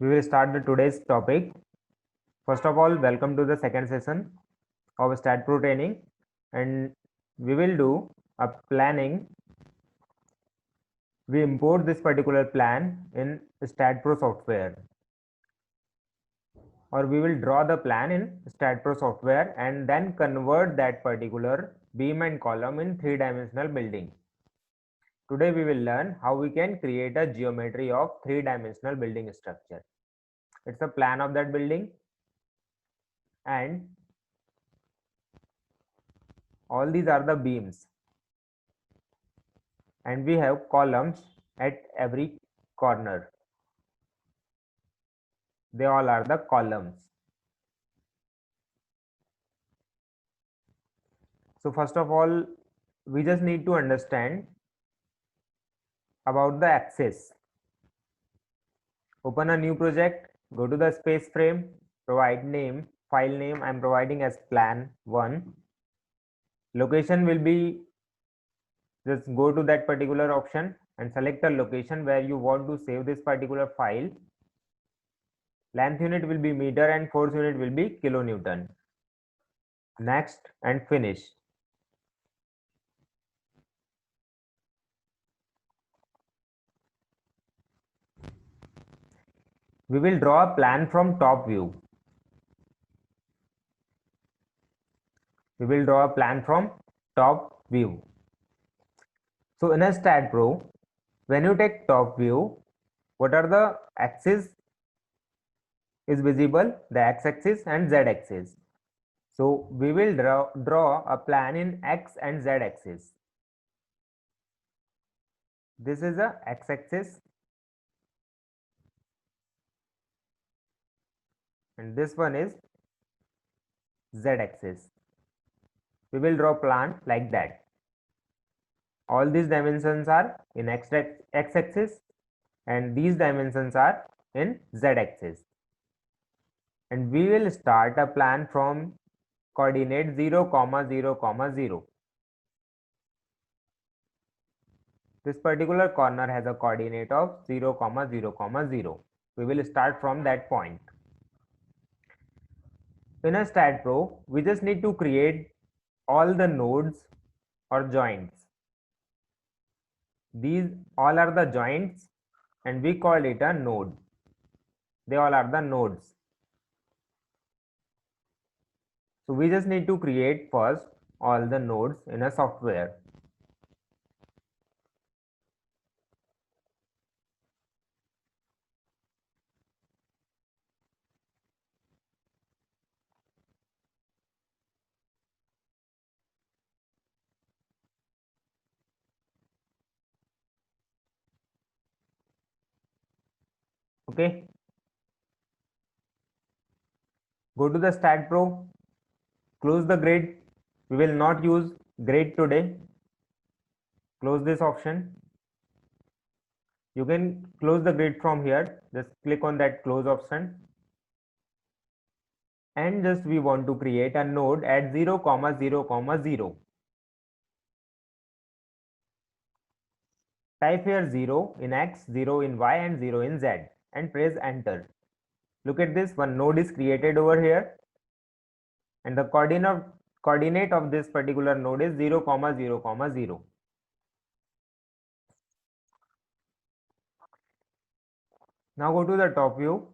We will start the today's topic. First of all, welcome to the second session of StatPro training, and we will do a planning. We import this particular plan in StatPro software, or we will draw the plan in StatPro software and then convert that particular beam and column in three-dimensional building. Today we will learn how we can create a geometry of three-dimensional building structure. It's a plan of that building, and all these are the beams, and we have columns at every corner. They all are the columns. So first of all, we just need to understand about the axis. Open a new project, go to the space frame, provide name, file name I'm providing as plan1. Location will be, just go to that particular option and select a location where you want to save this particular file. Length unit will be meter and force unit will be kilonewton. Next and finish. We will draw a plan from top view. We will draw a plan from top view. So in a StatPro, when you take top view, what are the axes is visible? The x-axis and z-axis. So we will draw a plan in x and z-axis. This is a x-axis and this one is z-axis. We will draw plan like that. All these dimensions are in x-axis and these dimensions are in z-axis. And we will start a plan from coordinate 0, 0, 0. This particular corner has a coordinate of 0, 0, 0. We will start from that point. In a StatPro, we just need to create all the nodes or joints. These all are the joints and we call it a node. They all are the nodes. So we just need to create first all the nodes in a software. Okay. Go to the StatPro, close the grid. We will not use grid today. Close this option. You can close the grid from here. Just click on that close option. And just we want to create a node at 0, 0, 0. Type here 0 in x, 0 in y and 0 in z and press enter. Look at this, one node is created over here and the coordinate of this particular node is 0, 0, 0. Now go to the top view.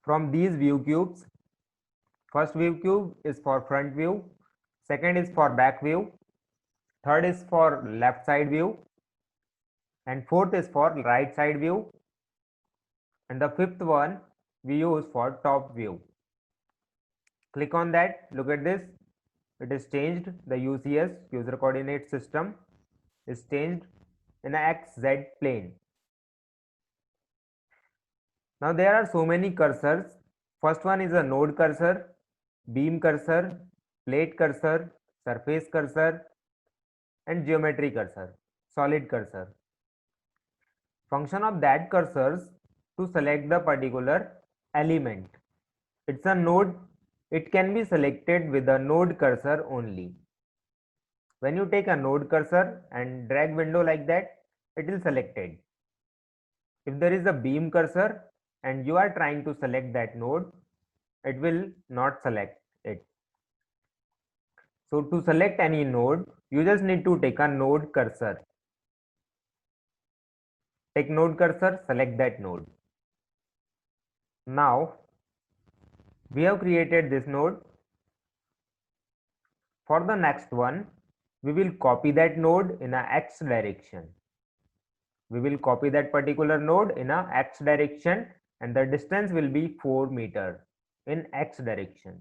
From these view cubes, first view cube is for front view, second is for back view, third is for left side view, and fourth is for right side view, and the fifth one we use for top view. Click on that. Look at this, it is changed. The UCS, user coordinate system, is changed in a XZ plane. Now there are so many cursors. First one is a node cursor, beam cursor, plate cursor, surface cursor, and geometry cursor, solid cursor. Function of that cursors to select the particular element. It's a node. It can be selected with a node cursor only. When you take a node cursor and drag window like that, it is selected. If there is a beam cursor and you are trying to select that node, it will not select it. So to select any node, you just need to take a node cursor. Take node cursor, select that node. Now we have created this node. For the next one, we will copy that node in a x direction. We will copy that particular node in a x direction and the distance will be 4 meter in x direction.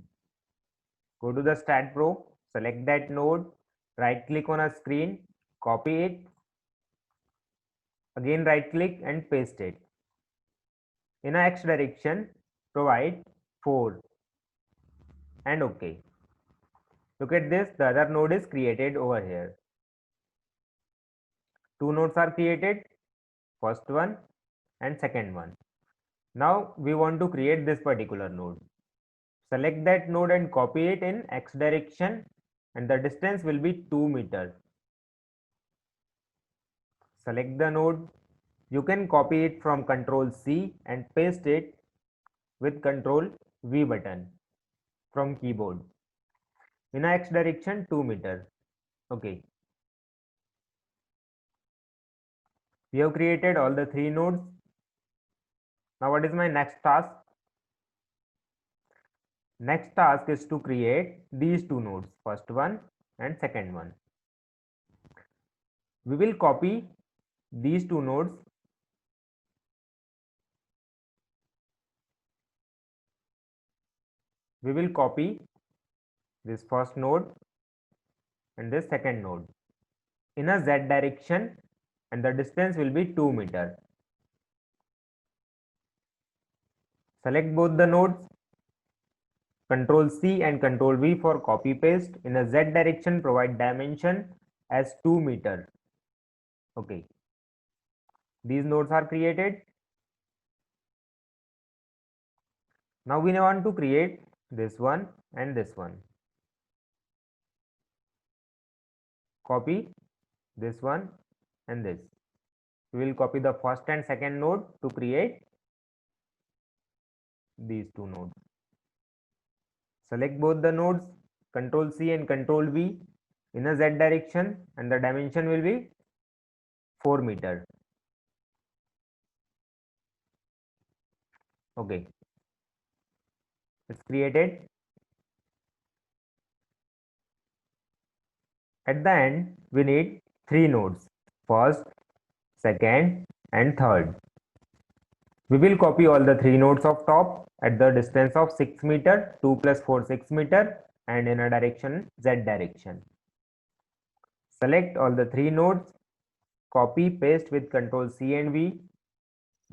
Go to the Stat Pro, select that node, right click on a screen, copy it, again right click and paste it. In a x direction, provide 4 and OK. Look at this, the other node is created over here. Two nodes are created, first one and second one. Now we want to create this particular node. Select that node and copy it in x direction and the distance will be 2 meters. Select the node. You can copy it from Ctrl C and paste it with Ctrl V button from keyboard. In x direction 2 meters. Okay. We have created all the 3 nodes. Now what is my next task? Next task is to create these 2 nodes, first one and second one. We will copy these 2 nodes. We will copy this first node and this second node in a z direction and the distance will be 2 meters. Select both the nodes, Ctrl C and Ctrl V for copy paste. In a z direction, provide dimension as 2 meters. Okay. These nodes are created. Now we want to create this one and this one. Copy this one and this. We will copy the first and second node to create these 2 nodes. Select both the nodes, Ctrl C and Ctrl V in a z direction and the dimension will be 4 meters. Okay. It's created. At the end, we need 3 nodes, first, second and third. We will copy all the 3 nodes of top at the distance of 6 meter, 2 plus 4, 6 meter and in a direction z direction. Select all the 3 nodes, copy, paste with Ctrl C and V,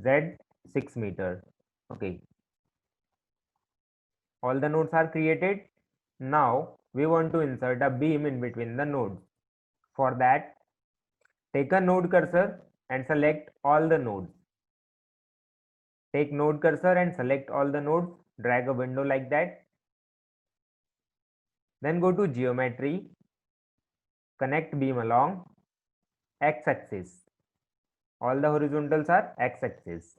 z 6 meter. Okay. All the nodes are created. Now we want to insert a beam in between the nodes. For that, take a node cursor and select all the nodes. Take node cursor and select all the nodes, drag a window like that. Then go to geometry, connect beam along x-axis. All the horizontals are x-axis.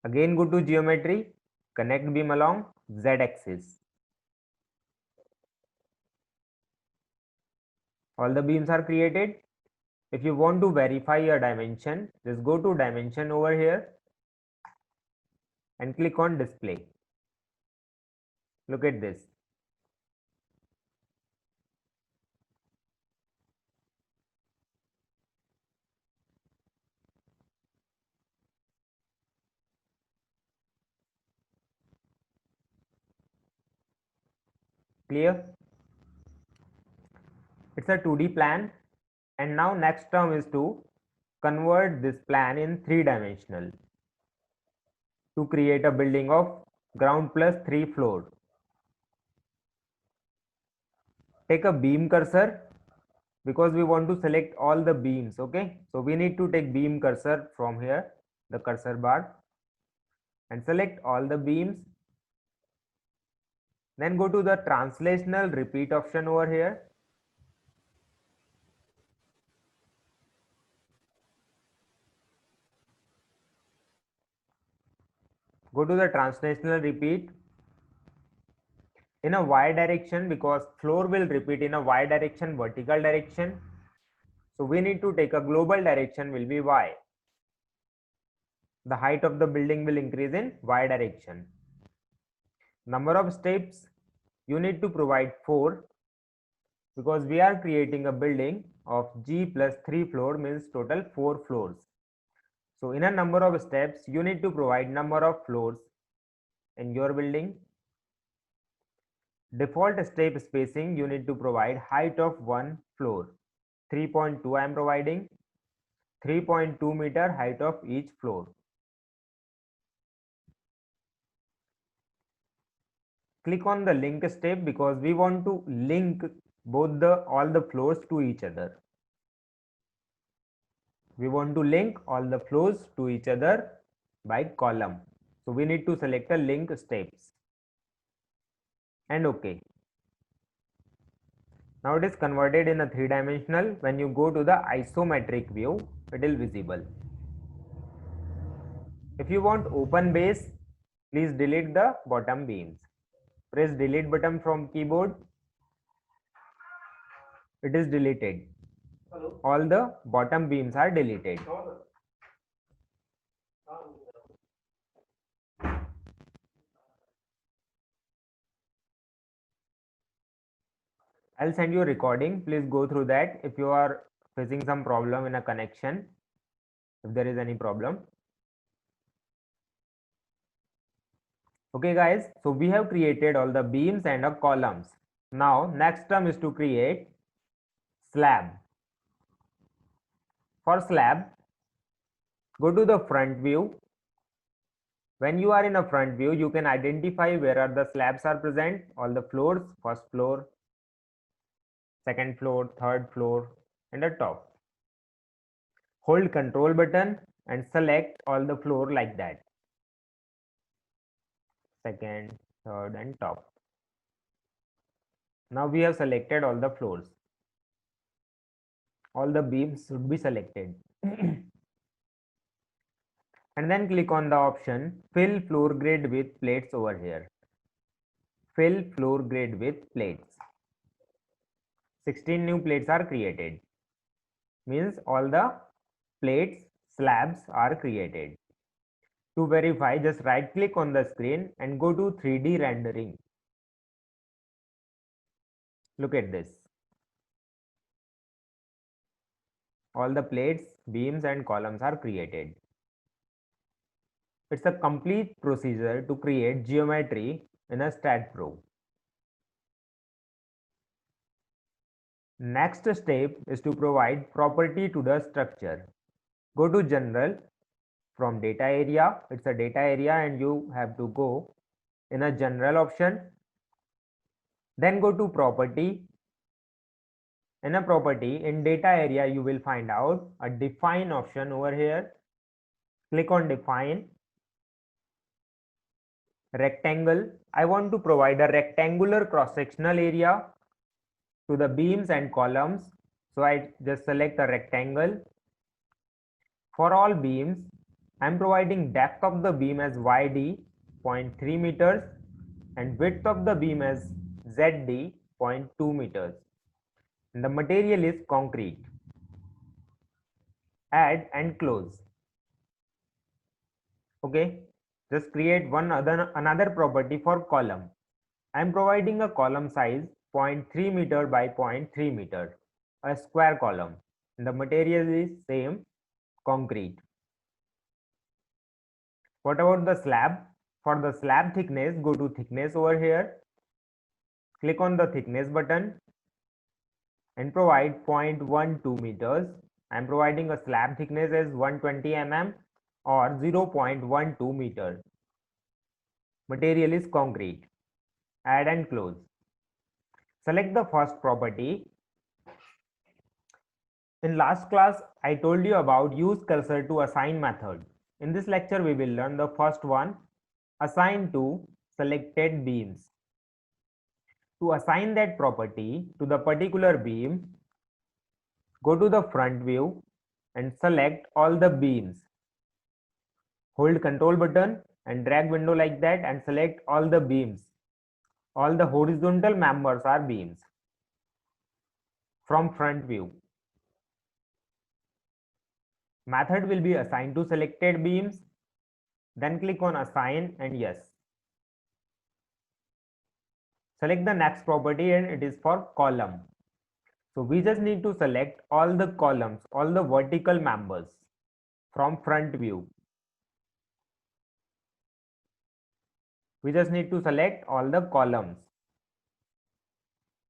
Again go to geometry, connect beam along z-axis. All the beams are created. If you want to verify your dimension, just go to dimension over here and click on display. Look at this. Clear? It's a 2D plan. And now next term is to convert this plan in 3-dimensional to create a building of ground plus 3 floors. Take a beam cursor because we want to select all the beams. Okay, so we need to take beam cursor from here, the cursor bar, and select all the beams. Then go to the translational repeat option over here. Go to the translational repeat in a y direction, because floor will repeat in a y direction, vertical direction. So we need to take a global direction will be y. The height of the building will increase in y direction. Number of steps, you need to provide 4, because we are creating a building of G plus 3 floor, means total 4 floors. So in a number of steps, you need to provide number of floors in your building. Default step spacing, you need to provide height of one floor. 3.2 I am providing. 3.2 meter height of each floor. Click on the link step, because we want to link both all the floors to each other. We want to link all the floors to each other by column. So we need to select a link steps and OK. Now it is converted in a 3-dimensional. When you go to the isometric view, it is visible. If you want open base, please delete the bottom beams. Press delete button from keyboard. It is deleted. Hello? All the bottom beams are deleted. I'll send you a recording. Please go through that if you are facing some problem in a connection, if there is any problem. Okay guys, so we have created all the beams and columns. Now next term is to create slab. For slab, go to the front view. When you are in a front view, you can identify where are the slabs are present, all the floors, first floor, second floor, third floor, and the top. Hold control button and select all the floor like that. Second, third, and top. Now we have selected all the floors. All the beams should be selected. And then click on the option fill floor grid with plates over here. Fill floor grid with plates. 16 new plates are created. Means all the plates, slabs are created. To verify, just right click on the screen and go to 3D rendering. Look at this. All the plates, beams and columns are created. It's a complete procedure to create geometry in a StatPro. Next step is to provide property to the structure. Go to general from data area. It's a data area and you have to go in a general option. Then go to property. In a property, in data area, you will find out a define option over here. Click on define. Rectangle. I want to provide a rectangular cross-sectional area to the beams and columns. So I just select a rectangle. For all beams, I am providing depth of the beam as YD 0.3 meters and width of the beam as ZD 0.2 meters. And the material is concrete. Add and close. Okay. Just create another property for column. I am providing a column size 0.3 meter by 0.3 meter, a square column. And the material is same, concrete. What about the slab? For the slab thickness, go to thickness over here. Click on the thickness button and provide 0.12 meters. I am providing a slab thickness as 120 mm or 0.12 meter. Material is concrete. Add and close. Select the first property. In last class, I told you about use cursor to assign method. In this lecture, we will learn the first one, assign to selected beams. To assign that property to the particular beam, go to the front view and select all the beams. Hold control button and drag window like that and select all the beams. All the horizontal members are beams from front view. Method will be assigned to selected beams. Then click on assign and yes. Select the next property and it is for column. So we just need to select all the columns, all the vertical members from front view. We just need to select all the columns,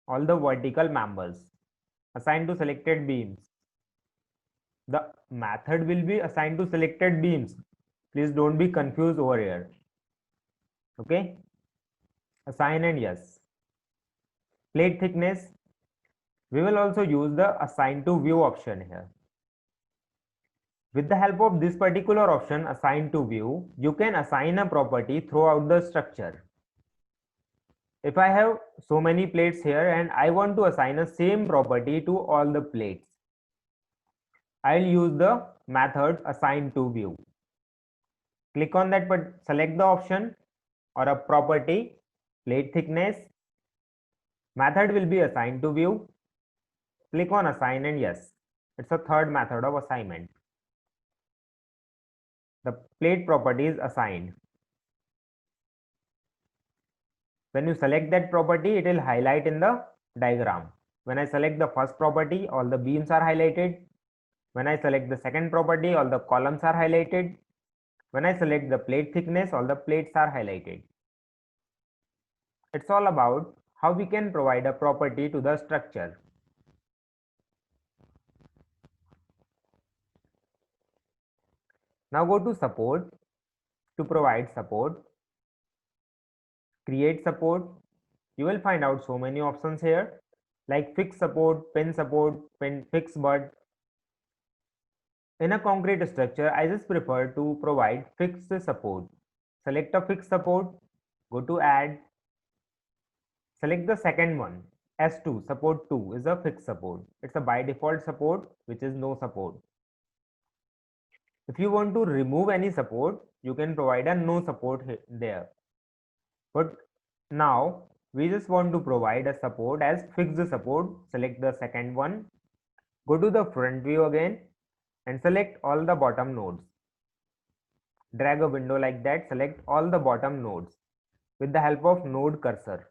all the vertical members assigned to selected beams. The method will be assigned to selected beams. Please don't be confused over here. Okay. Assign and yes. Plate thickness. We will also use the assign to view option here. With the help of this particular option, assign to view, you can assign a property throughout the structure. If I have so many plates here and I want to assign a same property to all the plates, I'll use the method assign to view. Click on that, but select the option or a property, plate thickness. Method will be assigned to view. Click on assign and yes. It's a third method of assignment. The plate property is assigned. When you select that property, it will highlight in the diagram. When I select the first property, all the beams are highlighted. When I select the second property, all the columns are highlighted. When I select the plate thickness, all the plates are highlighted. It's all about how we can provide a property to the structure. Now go to support. To provide support, create support. You will find out so many options here like fixed support, pin fixed bud. In a concrete structure, I just prefer to provide fixed support. Select a fixed support, go to add, select the second one, S2, support 2 is a fixed support. It's a by default support, which is no support. If you want to remove any support, you can provide a no support there. But now we just want to provide a support as fixed support. Select the second one, go to the front view again and select all the bottom nodes. Drag a window like that, select all the bottom nodes with the help of node cursor.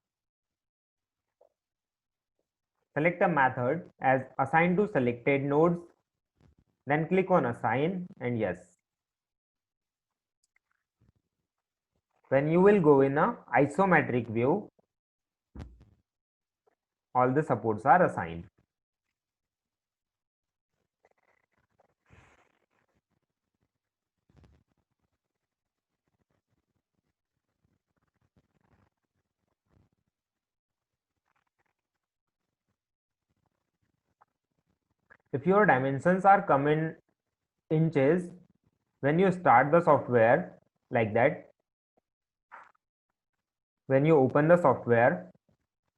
Select a method as assigned to selected nodes, then click on assign and yes. When you will go in a isometric view, all the supports are assigned. If your dimensions are come in inches, when you start the software like that, when you open the software,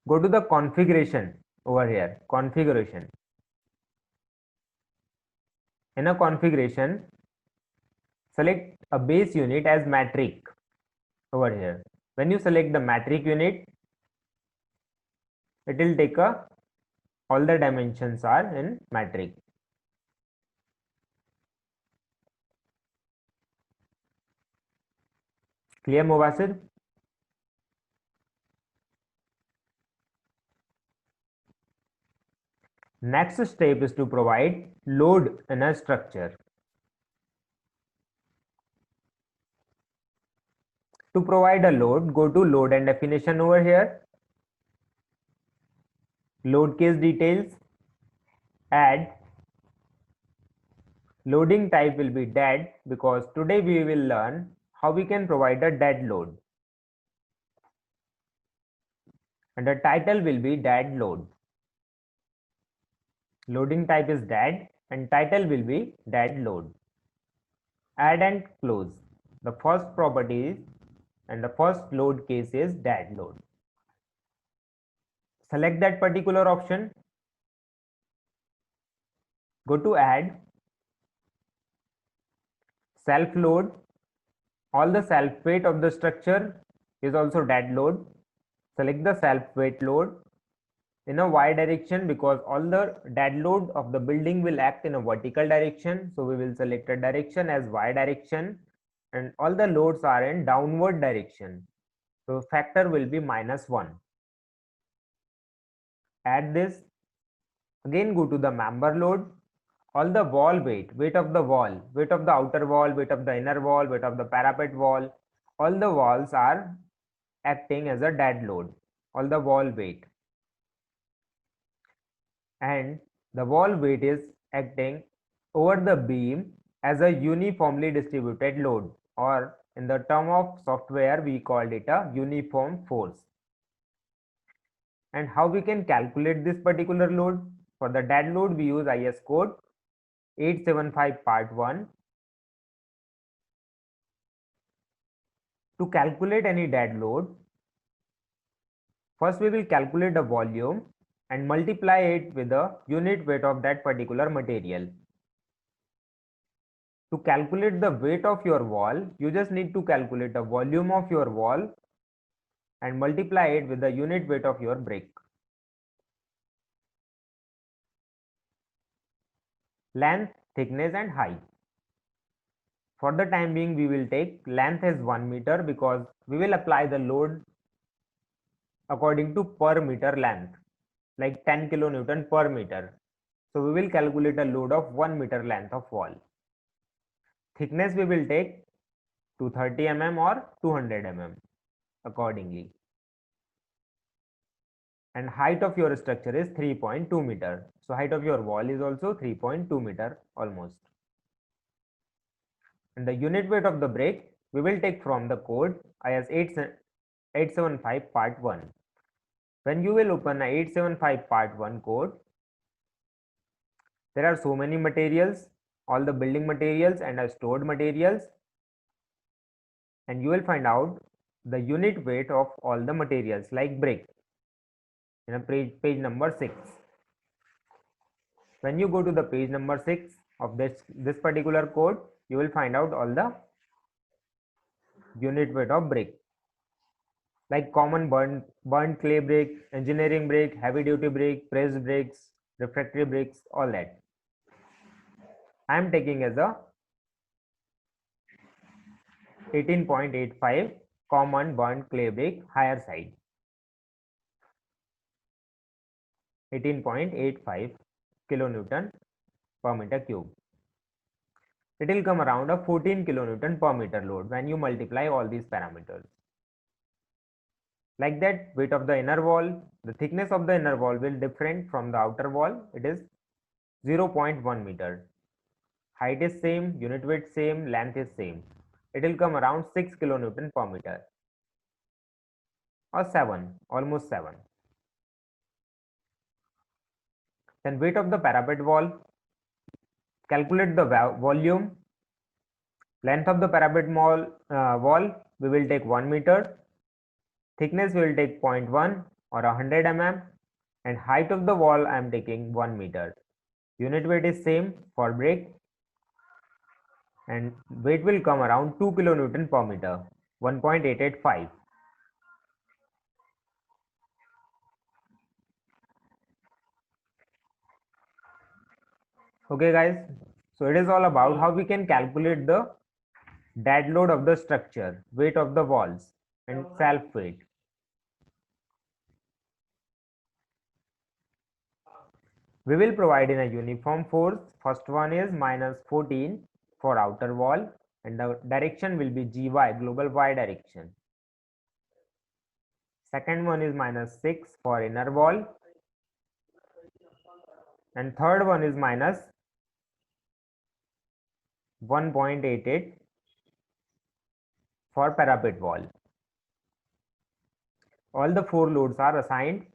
go to the configuration over here, configuration. In a configuration, select a base unit as metric over here. When you select the metric unit, it will take all the dimensions are in metric. Clear, Mubasir? Next step is to provide load in a structure. To provide a load, go to load and definition over here. Load case details, add. Loading type will be dead because today we will learn how we can provide a dead load. And the title will be dead load. Loading type is dead and title will be dead load. Add and close. The first property is and the first load case is dead load. Select that particular option. Go to add, self load, All the self weight of the structure is also dead load. Select the self weight load in a y direction because all the dead load of the building will act in a vertical direction. So we will select a direction as y direction, and all the loads are in downward direction. So factor will be -1. Add this. Again go to the member load. All the wall weight, weight of the wall, weight of the outer wall, weight of the inner wall, weight of the parapet wall, all the walls are acting as a dead load, all the wall weight. And the wall weight is acting over the beam as a uniformly distributed load, or in the term of software we called it a uniform force. And how we can calculate this particular load? For the dead load we use IS code 875 part 1. To calculate any dead load, first we will calculate the volume and multiply it with the unit weight of that particular material. To calculate the weight of your wall, you just need to calculate the volume of your wall and multiply it with the unit weight of your brick. Length, thickness and height. For the time being, we will take length as 1 meter because we will apply the load according to per meter length, like 10 kilonewton per meter. So we will calculate a load of 1 meter length of wall. Thickness we will take 230 mm or 200 mm accordingly. And height of your structure is 3.2 meter. So height of your wall is also 3.2 meter almost. And the unit weight of the brick we will take from the code IS 875 part 1. When you will open a 875 part 1 code, there are so many materials, all the building materials and stored materials, and you will find out the unit weight of all the materials like brick in a page number 6. When you go to the page number 6 of this particular code, you will find out all the unit weight of brick, like common burnt clay brick, engineering brick, heavy duty brick, pressed bricks, refractory bricks, all that. I am taking as a 18.85 common burnt clay brick higher side. 18.85 kilonewton per meter cube. It will come around a 14 kilonewton per meter load when you multiply all these parameters. Like that, weight of the inner wall, the thickness of the inner wall will different from the outer wall. It is 0.1 meter. Height is same, unit weight same, length is same. It will come around 6 kilonewton per meter or 7, almost 7. Then weight of the parapet wall, calculate the volume. Length of the parapet wall we will take 1 meter. Thickness we will take 0.1 or 100 mm, and height of the wall I am taking 1 meter. Unit weight is same for brick, and weight will come around 2 kilonewton per meter, 1.885. Okay guys, so it is all about how we can calculate the dead load of the structure, weight of the walls and self weight. We will provide in a uniform force. First one is -14 for outer wall, and the direction will be GY, global Y direction. Second one is -6 for inner wall, and third one is -1.88 for parapet wall. All the 4 loads are assigned,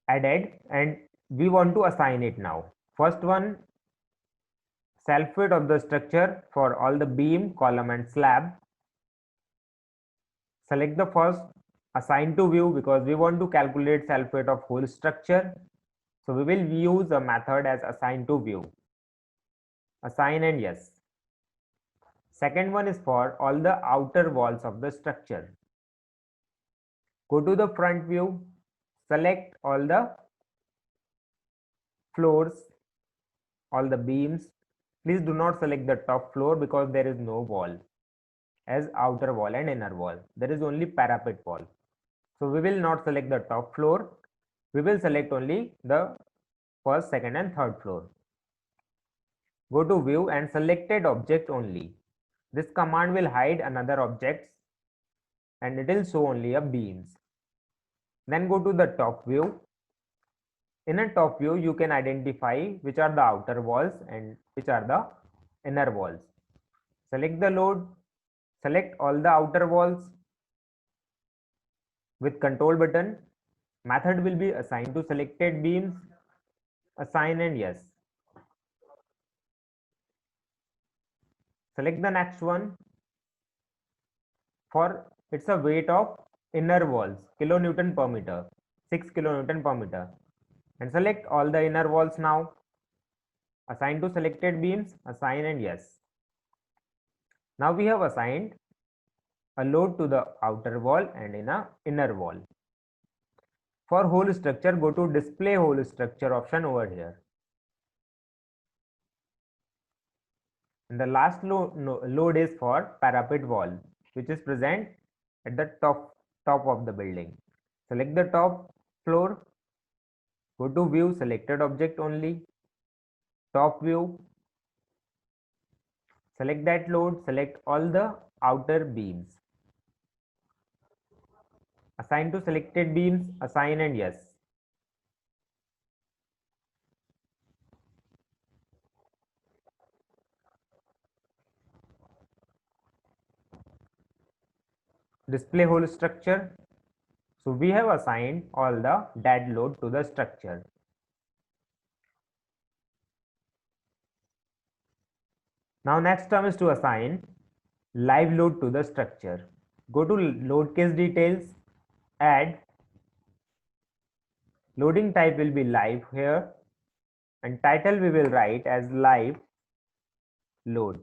added, and we want to assign it now. First one, self weight of the structure for all the beam, column and slab. Select the first, assign to view, because we want to calculate self weight of whole structure. So we will use a method as assign to view. Assign and yes. Second one is for all the outer walls of the structure. Go to the front view, select all the floors, all the beams. Please do not select the top floor because there is no wall as outer wall and inner wall. There is only parapet wall. So we will not select the top floor. We will select only the first, second and third floor. Go to view and selected object only. This command will hide another objects and it will show only a beams. Then go to the top view. In a top view, you can identify which are the outer walls and which are the inner walls. Select the load, select all the outer walls with control button. Method will be assigned to selected beams, assign and yes. Select the next one. For it's a weight of inner walls, kilonewton per meter, 6 kilonewton per meter. And select all the inner walls now. Assign to selected beams, assign and yes. Now we have assigned a load to the outer wall and in a inner wall. For whole structure, go to display whole structure option over here. And the last load is for parapet wall, which is present at the top of the building. Select the top floor, go to view, selected object only, top view, select that load, select all the outer beams. Assign to selected beams, assign and yes. Display whole structure. So we have assigned all the dead load to the structure. Now next term is to assign live load to the structure. Go to load case details, add, loading type will be live here and title we will write as live load.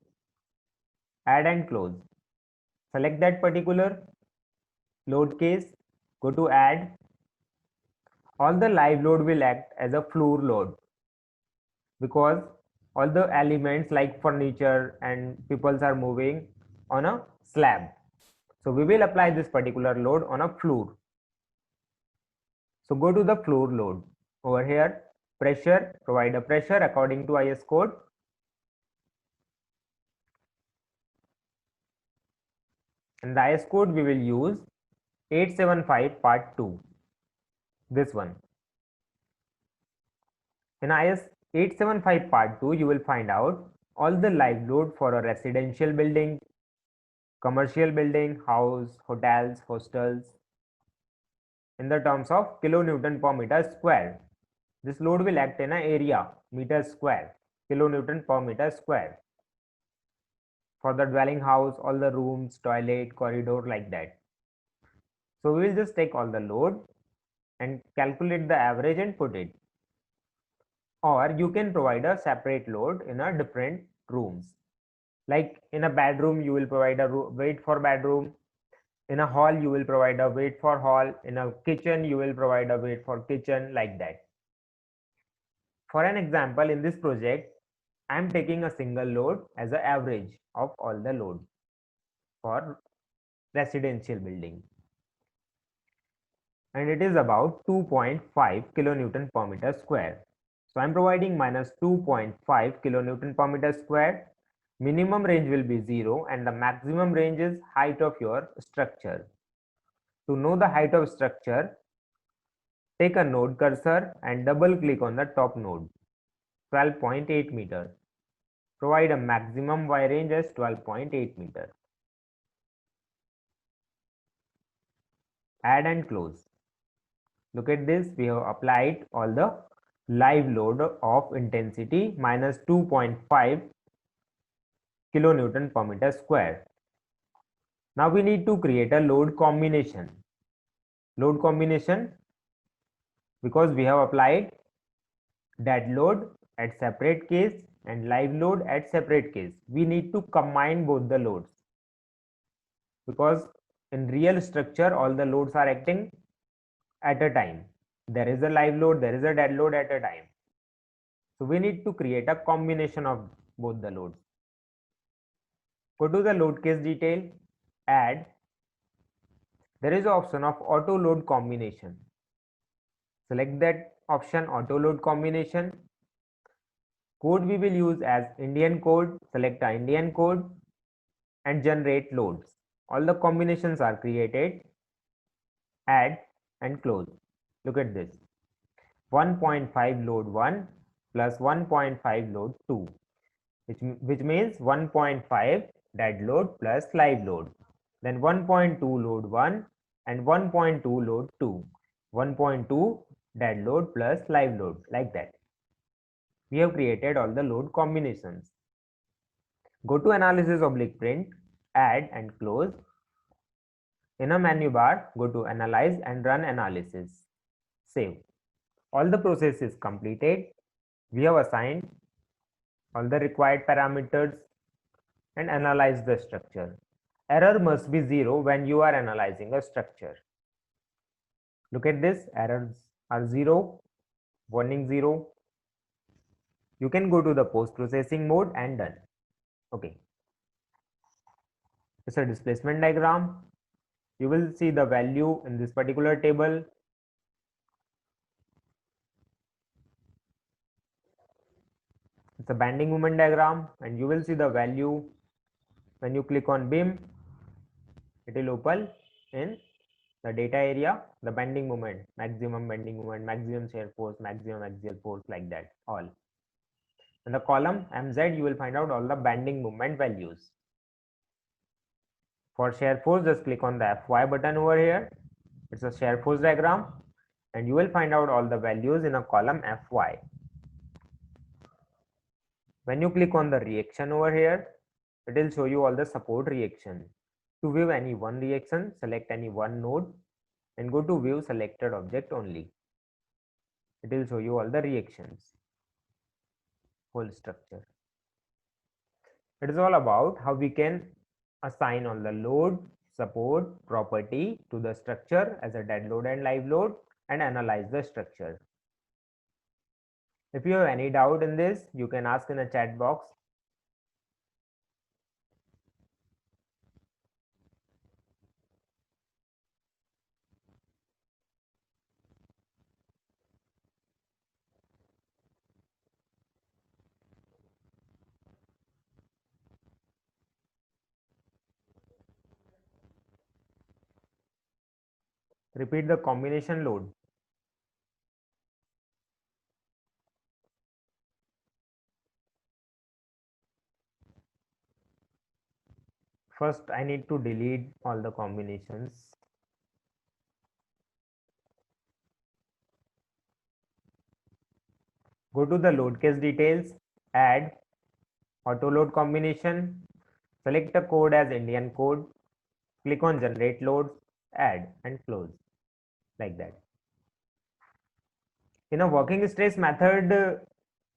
Add and close. Select that particular load case, go to add. All the live load will act as a floor load because all the elements like furniture and people are moving on a slab. So we will apply this particular load on a floor. So go to the floor load. Over here, pressure, provide a pressure according to IS code. And the IS code we will use 875 part 2. This one. In IS 875 part 2, you will find out all the live load for a residential building, commercial building, house, hotels, hostels in the terms of kilonewton per meter square. This load will act in an area, meter square, kilonewton per meter square. For the dwelling house, all the rooms, toilet, corridor like that. So we will just take all the load and calculate the average and put it. Or you can provide a separate load in a different rooms. Like in a bedroom, you will provide a weight for bedroom. In a hall, you will provide a weight for hall. In a kitchen, you will provide a weight for kitchen, like that. For an example, in this project, I am taking a single load as an average of all the load for residential building. And it is about 2.5 kilonewton per meter square. So I am providing minus 2.5 kilonewton per meter square. Minimum range will be 0 and the maximum range is height of your structure. To know the height of structure, take a node cursor and double click on the top node, 12.8 meter. Provide a maximum Y range as 12.8 meter. Add and close. Look at this, we have applied all the live load of intensity minus 2.5 kilonewton per meter square. Now we need to create a load combination. Load combination, because we have applied dead load at separate case and live load at separate case. We need to combine both the loads, because in real structure all the loads are acting at a time. There is a live load, there is a dead load at a time. So we need to create a combination of both the loads. Go to the load case detail, add. There is an option of auto load combination. Select that option, auto load combination. Code we will use as Indian code. Select a Indian code and generate loads. All the combinations are created. Add and close. Look at this. 1.5 load 1 plus 1.5 load 2, which means 1.5 dead load plus live load. Then 1.2 load 1 and 1.2 load 2. 1.2 dead load plus live load, like that. We have created all the load combinations. Go to analysis oblique print, add and close. In a menu bar, go to analyze and run analysis. Save. All the process is completed. We have assigned all the required parameters and analyze the structure. Error must be 0 when you are analyzing a structure. Look at this, errors are 0, warning 0. You can go to the post-processing mode and done. Okay. It's a displacement diagram. You will see the value in this particular table. It's a bending moment diagram, and you will see the value when you click on BIM. It will open in the data area, the bending moment, maximum bending moment, maximum shear force, maximum axial force, like that, all. In the column MZ, you will find out all the bending moment values. For shear force, just click on the FY button over here. It's a shear force diagram, and you will find out all the values in a column FY. When you click on the reaction over here, it will show you all the support reaction. To view any one reaction, select any one node and go to view selected object only. It will show you all the reactions, whole structure. It is all about how we can assign all the load, support, property to the structure as a dead load and live load, and analyze the structure. If you have any doubt in this, you can ask in the chat box. Repeat the combination load. First, I need to delete all the combinations. Go to the load case details, add auto load combination, select a code as Indian code, click on generate loads, add and close, like that. In a working stress method,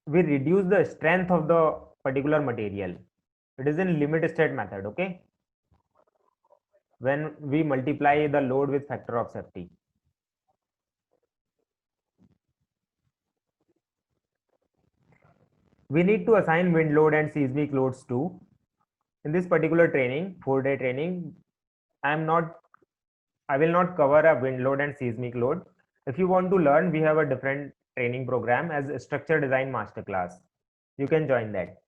we reduce the strength of the particular material. It is in limit state method, okay? When we multiply the load with factor of safety. We need to assign wind load and seismic loads too. In this particular training, 4-day training, I will not cover a wind load and seismic load. If you want to learn, we have a different training program as a structure design masterclass. You can join that.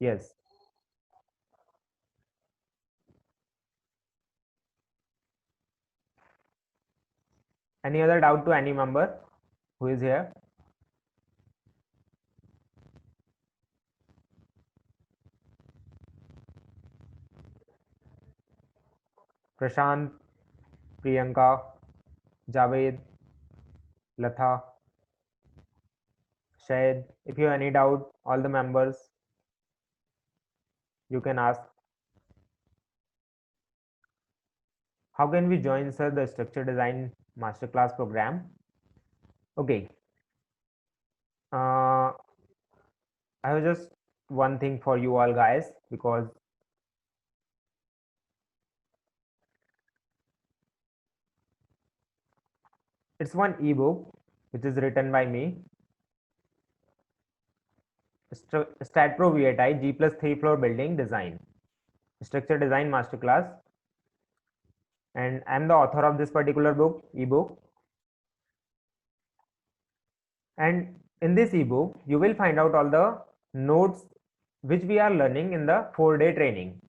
Yes. Any other doubt to any member who is here? Prashant, Priyanka, Javed, Latha, Shahid. If you have any doubt, all the members, you can ask. How can we join, sir, the structure design masterclass program? Okay. I have just one thing for you all guys, because it's one ebook which is written by me, StatPro VATI G plus 3 floor building design, structure design masterclass, and I'm the author of this particular ebook. And in this ebook, you will find out all the notes which we are learning in the 4-day training.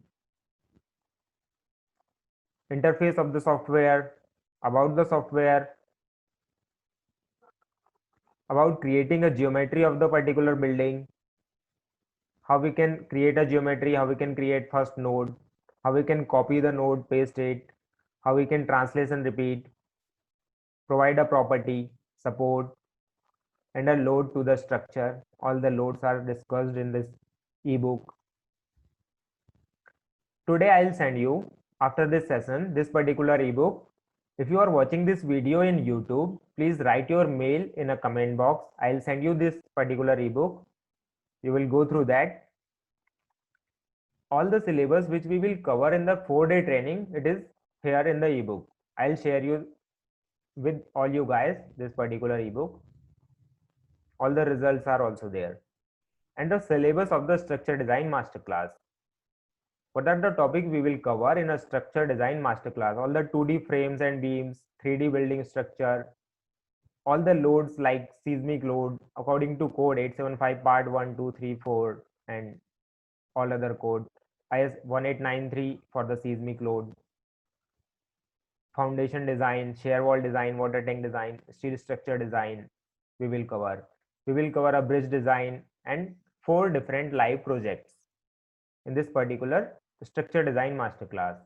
Interface of the software, about the software, about creating a geometry of the particular building, how we can create a geometry, how we can create first node, how we can copy the node, paste it, how we can translate and repeat, provide a property, support, and a load to the structure. All the loads are discussed in this ebook. Today I'll send you, after this session, this particular ebook. If you are watching this video in YouTube, please write your mail in a comment box. I'll send you this particular ebook. You will go through that. All the syllabus which we will cover in the 4-day training, it is here in the ebook. I'll share you with all you guys this particular ebook. All the results are also there. And the syllabus of the structure design masterclass. What are the topics we will cover in a structure design masterclass? All the 2D frames and beams, 3D building structure, all the loads like seismic load according to code 875 part 1, 2, 3, 4, and all other code. IS 1893 for the seismic load. Foundation design, shear wall design, water tank design, steel structure design we will cover. We will cover a bridge design and 4 different live projects in this particular structure design masterclass.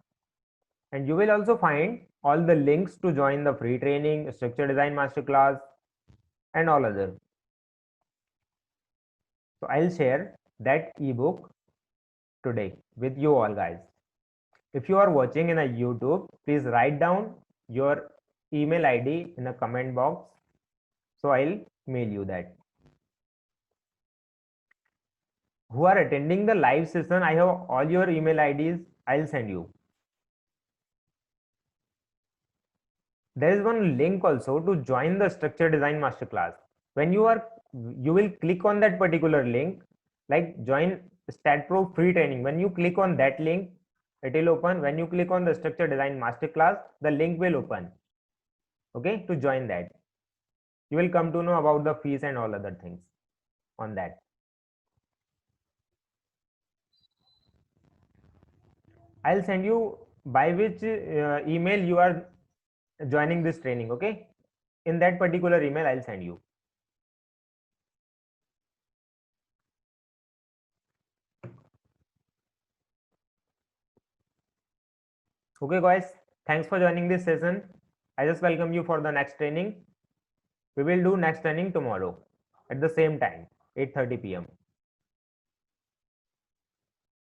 And you will also find all the links to join the free training, structure design masterclass, and all other. So I'll share that ebook today with you all guys. If you are watching in a YouTube, please write down your email ID in a comment box. So I'll mail you that. Who are attending the live session, I have all your email IDs. I'll send you. There is one link also to join the structure design masterclass. When you will click on that particular link, like join StatPro free training. When you click on that link, it will open. When you click on the structure design masterclass, the link will open. Okay, to join that. You will come to know about the fees and all other things on that. I'll send you by which email you are joining this training. Okay, in that particular email I'll send you. Okay guys, thanks for joining this session. I just welcome you for the next training. We will do next training tomorrow at the same time, 8:30 p.m.